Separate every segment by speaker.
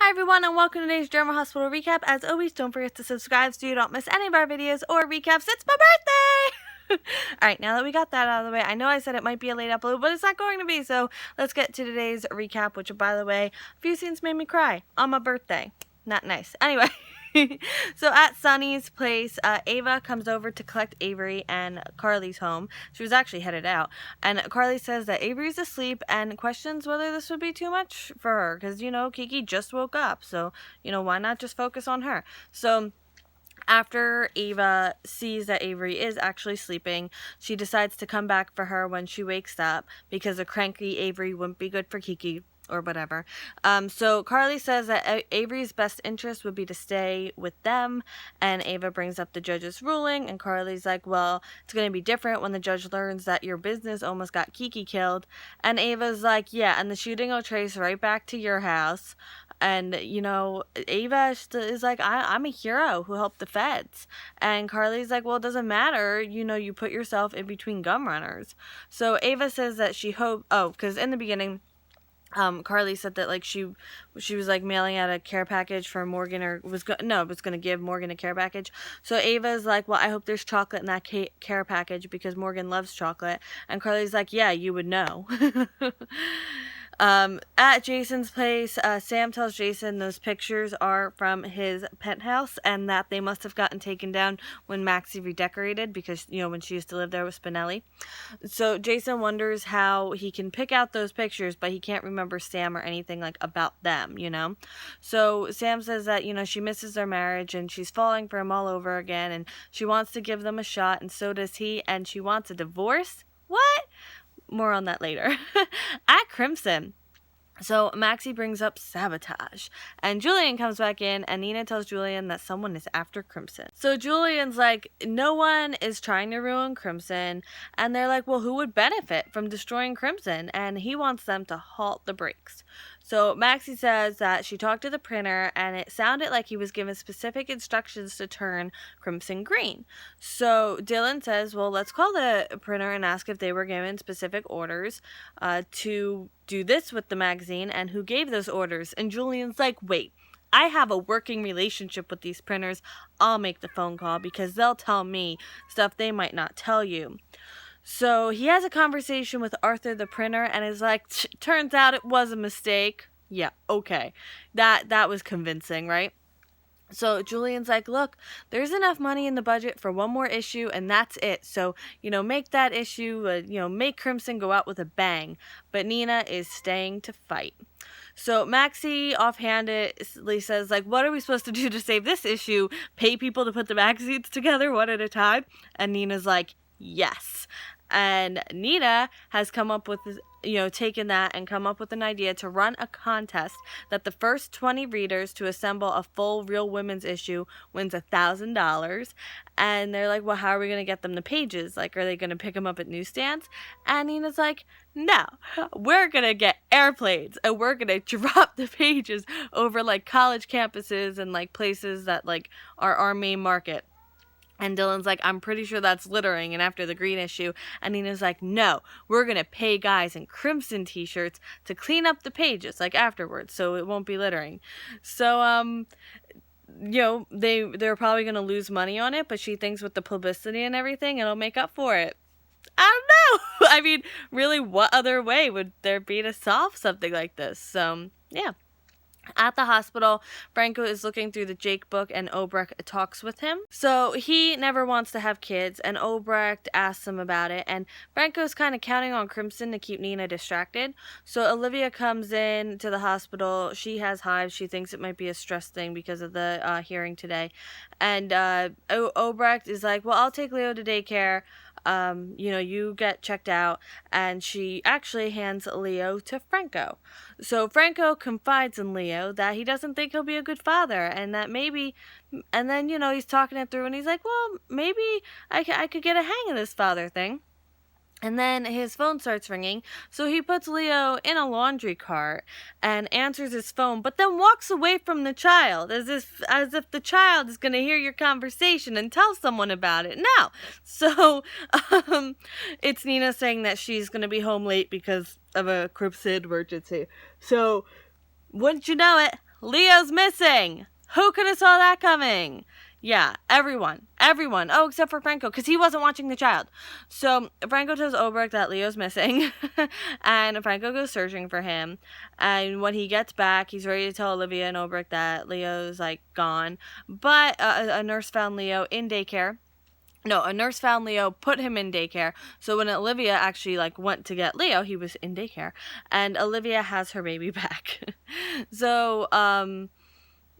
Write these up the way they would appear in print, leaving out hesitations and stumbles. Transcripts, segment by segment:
Speaker 1: Hi everyone, and welcome to today's Drama Hospital recap. As always, don't forget to subscribe so you don't miss any of our videos or recaps. It's my birthday! Alright, now that we got that out of the way, I know I said it might be a late upload, but it's not going to be, so let's get to today's recap, which, by the way, a few scenes made me cry on my birthday. Not nice. Anyway, so at Sunny's place, Ava comes over to collect Avery and Carly's home. She was actually headed out. And Carly says that Avery's asleep and questions whether this would be too much for her. Because, Kiki just woke up. So, why not just focus on her? So after Ava sees that Avery is actually sleeping, she decides to come back for her when she wakes up because a cranky Avery wouldn't be good for Kiki or whatever. So Carly says that Avery's best interest would be to stay with them, and Ava brings up the judge's ruling, and Carly's like, well, it's going to be different when the judge learns that your business almost got Kiki killed. And Ava's like, yeah, and the shooting will trace right back to your house. And, Ava is like, I'm a hero who helped the feds. And Carly's like, well, it doesn't matter. You put yourself in between gun runners. So Ava says that she because in the beginning, Carly said that, like, she was, like, mailing out a care package for Morgan, or was going to give Morgan a care package. So Ava's like, well, I hope there's chocolate in that care package because Morgan loves chocolate. And Carly's like, yeah, you would know. At Jason's place, Sam tells Jason those pictures are from his penthouse and that they must have gotten taken down when Maxie redecorated because, when she used to live there with Spinelli. So Jason wonders how he can pick out those pictures, but he can't remember Sam or anything, like, about them, So Sam says that, she misses their marriage and she's falling for him all over again and she wants to give them a shot, and so does he, and she wants a divorce? What? More on that later. At Crimson, so Maxie brings up sabotage, and Julian comes back in, and Nina tells Julian that someone is after Crimson. So Julian's like, no one is trying to ruin Crimson, and they're like, well, who would benefit from destroying Crimson? And he wants them to halt the brakes. So Maxie says that she talked to the printer, and it sounded like he was given specific instructions to turn Crimson green. So Dylan says, well, let's call the printer and ask if they were given specific orders to do this with the magazine and who gave those orders. And Julian's like, wait, I have a working relationship with these printers. I'll make the phone call because they'll tell me stuff they might not tell you. So he has a conversation with Arthur the printer and is like, turns out it was a mistake. Yeah, okay. That was convincing, right? So Julian's like, look, there's enough money in the budget for one more issue, and that's it. So, make that issue, make Crimson go out with a bang. But Nina is staying to fight. So Maxie offhandedly says, like, what are we supposed to do to save this issue? Pay people to put the magazines together one at a time? And Nina's like, yes. And Nina has come up with, taken that and come up with an idea to run a contest that the first 20 readers to assemble a full Real Women's issue wins $1,000. And they're like, well, how are we going to get them the pages? Like, are they going to pick them up at newsstands? And Nina's like, no, we're going to get airplanes and we're going to drop the pages over, like, college campuses and, like, places that, like, are our main market. And Dylan's like, I'm pretty sure that's littering, and after the green issue. And Nina's like, no, we're going to pay guys in Crimson t-shirts to clean up the pages, like, afterwards, so it won't be littering. So, they're probably going to lose money on it, but she thinks with the publicity and everything, it'll make up for it. I don't know. I mean, really, what other way would there be to solve something like this? So, yeah. At the hospital, Franco is looking through the Jake book and Obrecht talks with him. So he never wants to have kids, and Obrecht asks him about it, and Franco's kind of counting on Crimson to keep Nina distracted. So Olivia comes in to the hospital. She has hives. She thinks it might be a stress thing because of the hearing today. And Obrecht is like, well, I'll take Leo to daycare. You get checked out, and she actually hands Leo to Franco. So Franco confides in Leo that he doesn't think he'll be a good father, and that maybe, and then, he's talking it through, and he's like, well, maybe I could get a hang of this father thing. And then his phone starts ringing, so he puts Leo in a laundry cart and answers his phone, but then walks away from the child as if the child is going to hear your conversation and tell someone about it. No. So it's Nina saying that she's going to be home late because of a Crimson emergency. So, wouldn't you know it, Leo's missing. Who could have saw that coming? Yeah, everyone. Oh, except for Franco, because he wasn't watching the child. So Franco tells Obrecht that Leo's missing, and Franco goes searching for him. And when he gets back, he's ready to tell Olivia and Obrecht that Leo's, like, gone. But a nurse found Leo in daycare. No, a nurse found Leo, put him in daycare. So when Olivia actually, like, went to get Leo, he was in daycare. And Olivia has her baby back. So,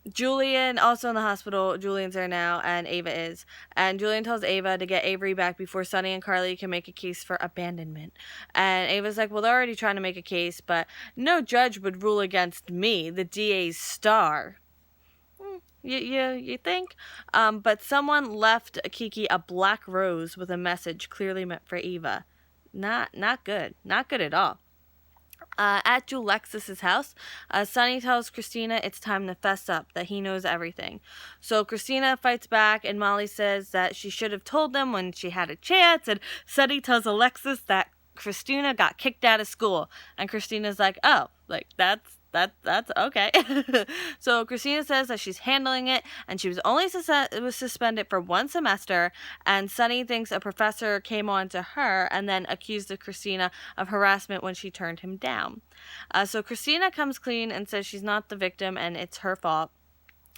Speaker 1: Julian, also in the hospital, Julian's there now, and Ava is. And Julian tells Ava to get Avery back before Sonny and Carly can make a case for abandonment. And Ava's like, well, they're already trying to make a case, but no judge would rule against me, the DA's star. You think? But someone left Kiki a black rose with a message clearly meant for Ava. Not good. Not good at all. At Julexis's house, Sonny tells Christina it's time to fess up, that he knows everything. So Christina fights back, and Molly says that she should have told them when she had a chance, and Sonny tells Alexis that Christina got kicked out of school, and Christina's like, oh, like, that's okay. So Christina says that she's handling it, and she was only was suspended for 1 semester, and Sonny thinks a professor came on to her and then accused Christina of harassment when she turned him down. So Christina comes clean and says she's not the victim and it's her fault.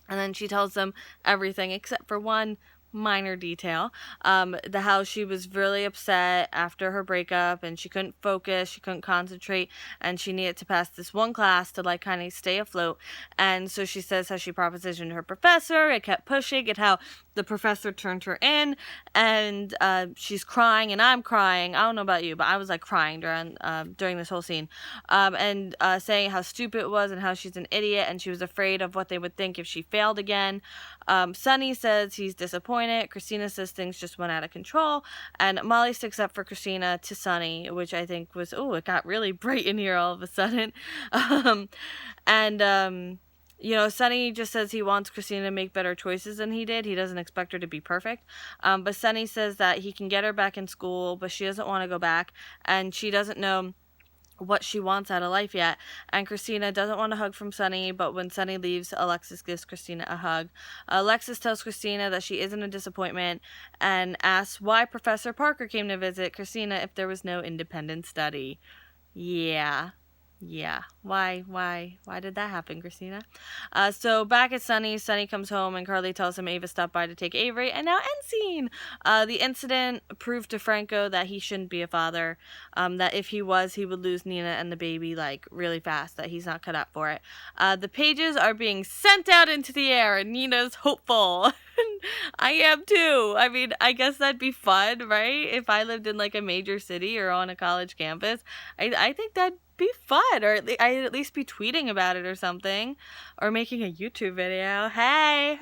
Speaker 1: And then she tells them everything except for one minor detail, how she was really upset after her breakup, and she couldn't focus, she couldn't concentrate, and she needed to pass this one class to, like, kind of stay afloat. And so she says how she propositioned her professor, it kept pushing, and how the professor turned her in, and she's crying, and I'm crying. I don't know about you, but I was, like, crying during this whole scene, and saying how stupid it was and how she's an idiot, and she was afraid of what they would think if she failed again. Sonny says he's disappointed. Christina says things just went out of control, and Molly sticks up for Christina to Sonny, which I think was, it got really bright in here all of a sudden. Sonny just says he wants Christina to make better choices than he did. He doesn't expect her to be perfect. But Sonny says that he can get her back in school, but she doesn't want to go back, and she doesn't know what she wants out of life yet. And Christina doesn't want a hug from Sonny, but when Sonny leaves, Alexis gives Christina a hug. Alexis tells Christina that she isn't a disappointment and asks why Professor Parker came to visit Christina if there was no independent study. Yeah. Why did that happen, Christina? So back at Sonny comes home and Carly tells him Ava stopped by to take Avery, and now end scene. The incident proved to Franco that he shouldn't be a father, that if he was, he would lose Nina and the baby, like, really fast, that he's not cut out for it. The pages are being sent out into the air, and Nina's hopeful. I am too. I mean, I guess that'd be fun, right? If I lived in, like, a major city or on a college campus, I think that'd be fun, or I'd at least be tweeting about it or something, or making a YouTube video. Hey,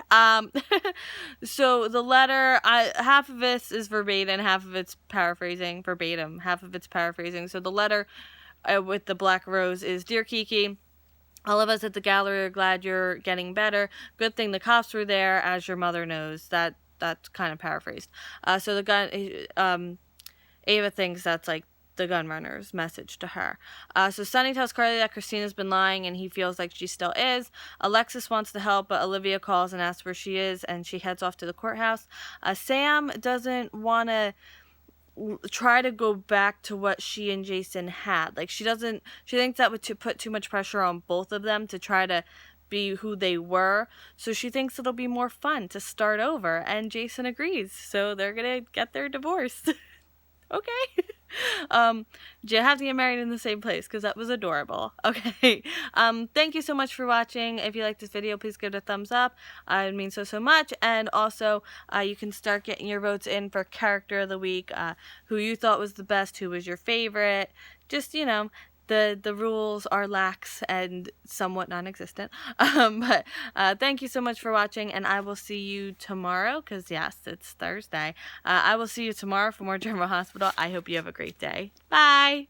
Speaker 1: so the letter, half of this is verbatim, half of it's paraphrasing. Verbatim, half of it's paraphrasing. So the letter with the black rose is, Dear Kiki, all of us at the gallery are glad you're getting better. Good thing the cops were there, as your mother knows. That's kind of paraphrased. So the gun, Ava thinks that's, like, the gunrunner's message to her. So Sonny tells Carly that Christina's been lying and he feels like she still is. Alexis wants to help, but Olivia calls and asks where she is, and she heads off to the courthouse. Sam doesn't want to try to go back to what she and Jason had. Like, she thinks that would put too much pressure on both of them to try to be who they were. So she thinks it'll be more fun to start over, and Jason agrees. So they're gonna get their divorce. Okay. You have to get married in the same place, because that was adorable. Okay. Thank you so much for watching. If you like this video, please give it a thumbs up. It means so much. And also, you can start getting your votes in for Character of the Week, who you thought was the best, who was your favorite. Just, the rules are lax and somewhat non-existent. But thank you so much for watching, and I will see you tomorrow, because yes, it's Thursday. I will see you tomorrow for more General Hospital. I hope you have a great day. Bye!